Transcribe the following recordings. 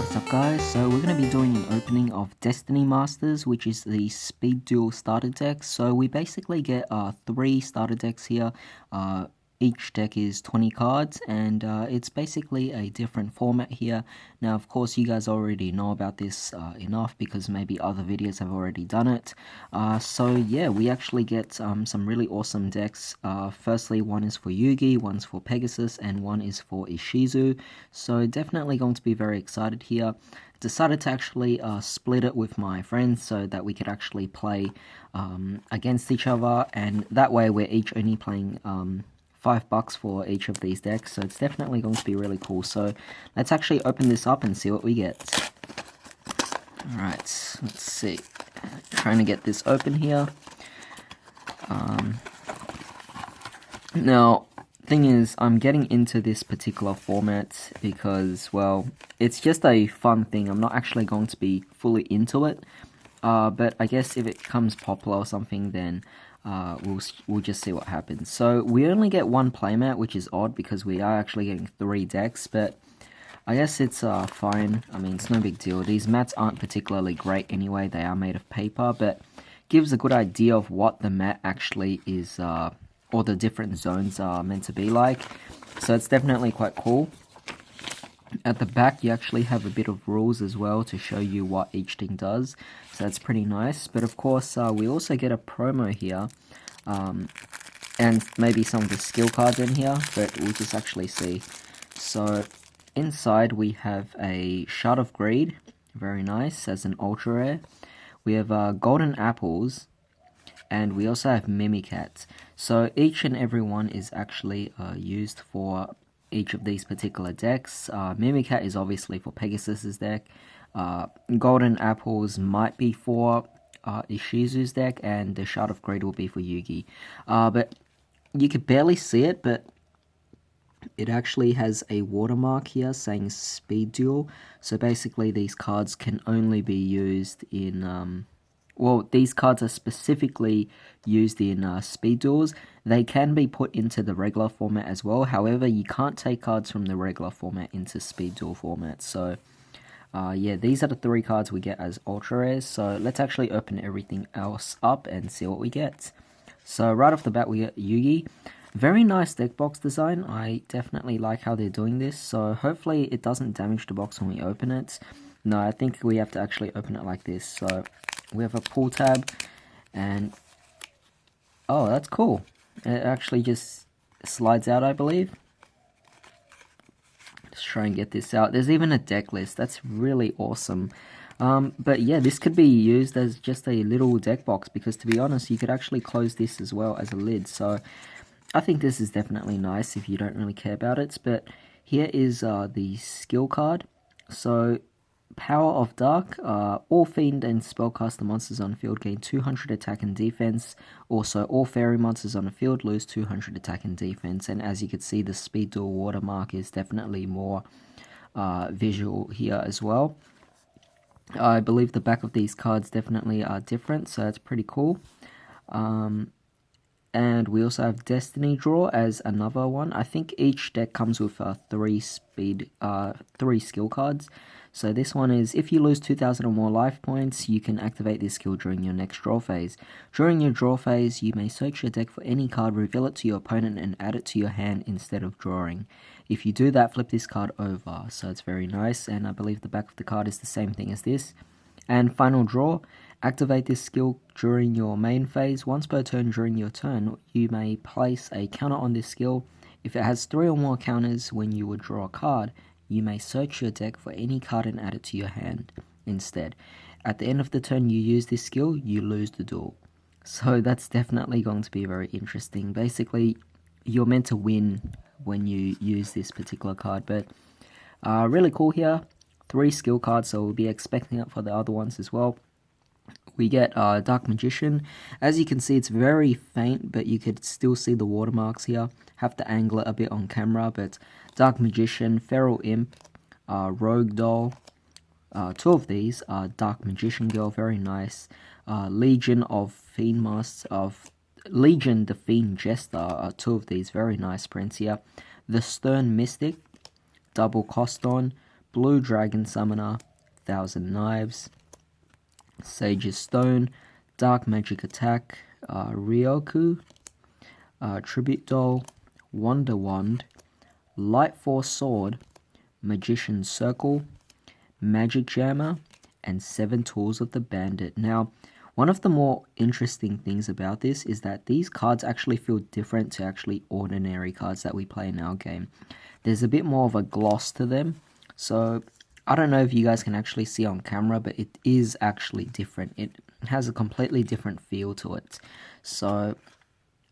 What's up guys, so we're going to be doing an opening of Destiny Masters, which is the Speed Duel starter deck. So we basically get 3 starter decks here. Each deck is 20 cards, and it's basically a different format here. Now, of course, you guys already know about this enough because maybe other videos have already done it. So yeah, we actually get some really awesome decks. Firstly, one is for Yugi, one's for Pegasus, and one is for Ishizu. So definitely going to be very excited here. Decided to actually split it with my friends so that we could actually play against each other, and that way we're each only playing $5 for each of these decks, so it's definitely going to be really cool. So let's actually open this up and see what we get. Alright, let's see. Trying to get this open here. Now, thing is, I'm getting into this particular format because, well, it's just a fun thing. I'm not actually going to be fully into it, but I guess if it becomes popular or something, then we'll just see what happens. So we only get 1 playmat, which is odd because we are actually getting 3 decks, but I guess it's fine. I mean, it's no big deal. These mats aren't particularly great anyway. They are made of paper, but gives a good idea of what the mat actually is, or the different zones are meant to be like. So it's definitely quite cool. At the back, you actually have a bit of rules as well to show you what each thing does, so that's pretty nice. But of course, we also get a promo here, and maybe some of the skill cards in here, but we'll just actually see. So inside we have a Shard of Greed, very nice, as an ultra rare. We have golden apples, and we also have Mimikatz. So each and every one is actually used for each of these particular decks. Mimikat is obviously for Pegasus's deck. Golden Apples might be for Ishizu's deck, and the Shard of Greed will be for Yugi. But you could barely see it, but it actually has a watermark here saying Speed Duel. So basically these cards can only be used in... well, these cards are specifically used in Speed Duels. They can be put into the regular format as well. However, you can't take cards from the regular format into Speed Duel format. So, yeah, these are the 3 cards we get as ultra rares. So let's actually open everything else up and see what we get. So right off the bat, we get Yugi. Very nice deck box design. I definitely like how they're doing this. So hopefully it doesn't damage the box when we open it. No, I think we have to actually open it like this. So we have a pull tab, and oh, that's cool. It actually just slides out, I believe. Let's try and get this out. There's even a deck list. That's really awesome. But yeah, this could be used as just a little deck box, because to be honest, you could actually close this as well as a lid. So I think this is definitely nice if you don't really care about it. But here is the skill card. So Power of Dark, all fiend and spellcaster monsters on the field gain 200 attack and defense. Also, all fairy monsters on the field lose 200 attack and defense. And as you can see, the Speed Duel watermark is definitely more visual here as well. I believe the back of these cards definitely are different, so that's pretty cool. And we also have Destiny Draw as another one. I think each deck comes with 3 skill cards. So this one is, if you lose 2,000 or more life points, you can activate this skill during your next draw phase. During your draw phase, you may search your deck for any card, reveal it to your opponent, and add it to your hand instead of drawing. If you do that, flip this card over. So it's very nice, and I believe the back of the card is the same thing as this. And final draw. Activate this skill during your main phase. Once per turn during your turn, you may place a counter on this skill. If it has 3 or more counters when you would draw a card, you may search your deck for any card and add it to your hand instead. At the end of the turn you use this skill, you lose the duel. So that's definitely going to be very interesting. Basically, you're meant to win when you use this particular card. But really cool here. 3 skill cards, so we'll be expecting it for the other ones as well. We get Dark Magician. As you can see, it's very faint, but you could still see the watermarks here. Have to angle it a bit on camera, but Dark Magician, Feral Imp, Rogue Doll. 2 of these are Dark Magician Girl, very nice. Legion of Fiend Masks, of Legion the Fiend Jester, are 2 of these very nice prints here. The Stern Mystic, Double Coston, Blue Dragon Summoner, Thousand Knives, Sage's Stone, Dark Magic Attack, Ryoku, Tribute Doll, Wonder Wand, Light Force Sword, Magician's Circle, Magic Jammer, and 7 Tools of the Bandit. Now, one of the more interesting things about this is that these cards actually feel different to actually ordinary cards that we play in our game. There's a bit more of a gloss to them, so I don't know if you guys can actually see on camera, but it is actually different. It has a completely different feel to it. So,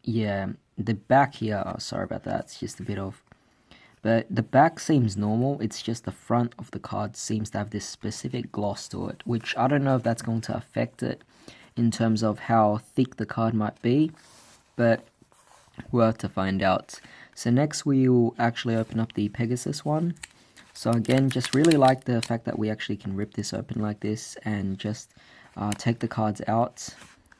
yeah, the back here, oh, sorry about that, it's just a bit of... But the back seems normal, it's just the front of the card seems to have this specific gloss to it, which I don't know if that's going to affect it in terms of how thick the card might be, but we'll have to find out. So next we will actually open up the Pegasus one. So again, just really like the fact that we actually can rip this open like this and just take the cards out.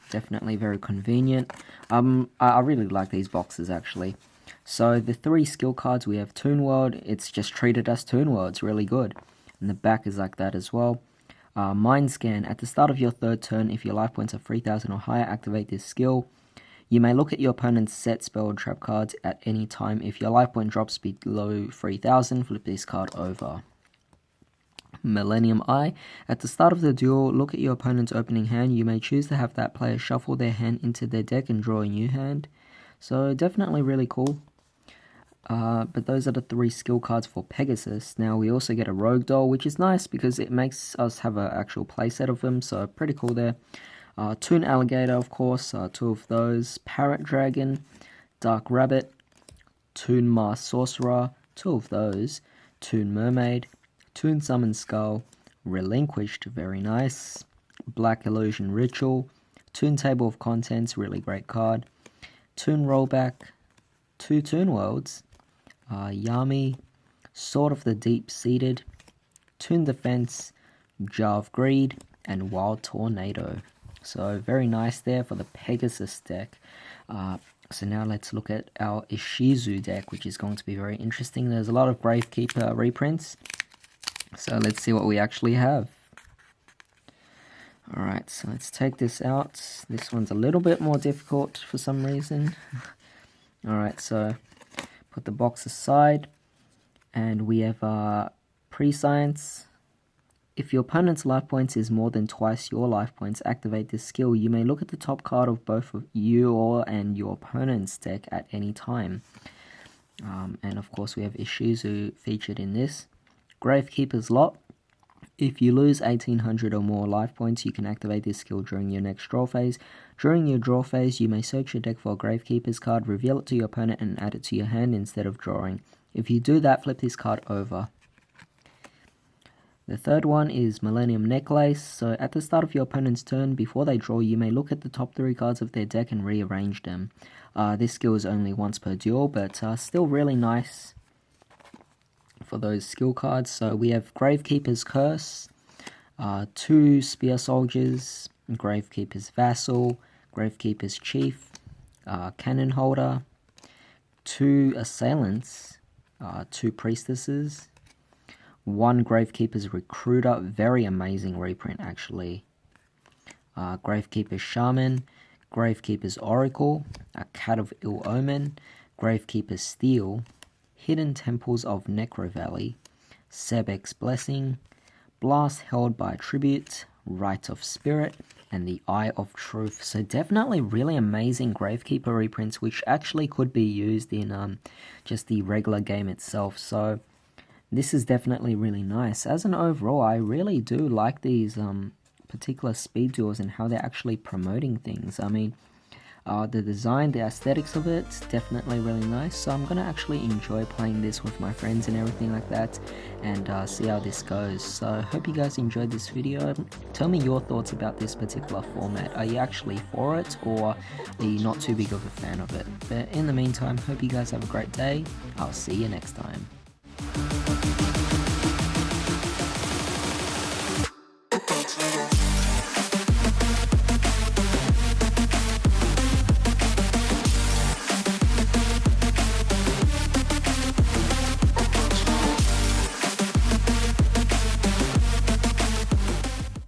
Definitely very convenient. I really like these boxes actually. So the 3 skill cards, we have Toon World. It's just treated as Toon World. It's really good. And the back is like that as well. Mind Scan. At the start of your 3rd turn, if your life points are 3,000 or higher, activate this skill. You may look at your opponent's set, spell, or trap cards at any time. If your life point drops below 3,000, flip this card over. Millennium Eye. At the start of the duel, look at your opponent's opening hand. You may choose to have that player shuffle their hand into their deck and draw a new hand. So definitely really cool. But those are the 3 skill cards for Pegasus. Now we also get a Rogue Doll, which is nice because it makes us have an actual playset of them, so pretty cool there. Toon Alligator, of course, 2 of those. Parrot Dragon, Dark Rabbit, Toon Masked Sorcerer, 2 of those. Toon Mermaid, Toon Summon Skull, Relinquished, very nice. Black Illusion Ritual, Toon Table of Contents, really great card. Toon Rollback, 2 Toon Worlds, Yami, Sword of the Deep Seated, Toon Defense, Jar of Greed, and Wild Tornado. So very nice there for the Pegasus deck. So now let's look at our Ishizu deck, which is going to be very interesting. There's a lot of Gravekeeper reprints. So let's see what we actually have. Alright, so let's take this out. This one's a little bit more difficult for some reason. Alright, so put the box aside, and we have Prescience. If your opponent's life points is more than twice your life points, activate this skill. You may look at the top card of both of you and your opponent's deck at any time. And of course we have Ishizu featured in this. Gravekeeper's Lot. If you lose 1800 or more life points, you can activate this skill during your next draw phase. During your draw phase, you may search your deck for a Gravekeeper's card, reveal it to your opponent, and add it to your hand instead of drawing. If you do that, flip this card over. The third one is Millennium Necklace. So at the start of your opponent's turn, before they draw, you may look at the top 3 cards of their deck and rearrange them. This skill is only once per duel, but still really nice for those skill cards. So we have Gravekeeper's Curse, 2 Spear Soldiers, Gravekeeper's Vassal, Gravekeeper's Chief, Cannon Holder, 2 Assailants, 2 Priestesses, 1 Gravekeeper's Recruiter, very amazing reprint actually, Gravekeeper's Shaman, Gravekeeper's Oracle, a Cat of Ill Omen, Gravekeeper's Steel, Hidden Temples of Necro Valley, Sebek's Blessing, Blast Held by Tribute, Rite of Spirit, and the Eye of Truth. So definitely really amazing Gravekeeper reprints, which actually could be used in just the regular game itself. So this is definitely really nice. As an overall, I really do like these particular speed duels and how they're actually promoting things. I mean, the design, the aesthetics of it, definitely really nice. So I'm going to actually enjoy playing this with my friends and everything like that, and see how this goes. So I hope you guys enjoyed this video. Tell me your thoughts about this particular format. Are you actually for it, or are you not too big of a fan of it? But in the meantime, hope you guys have a great day. I'll see you next time.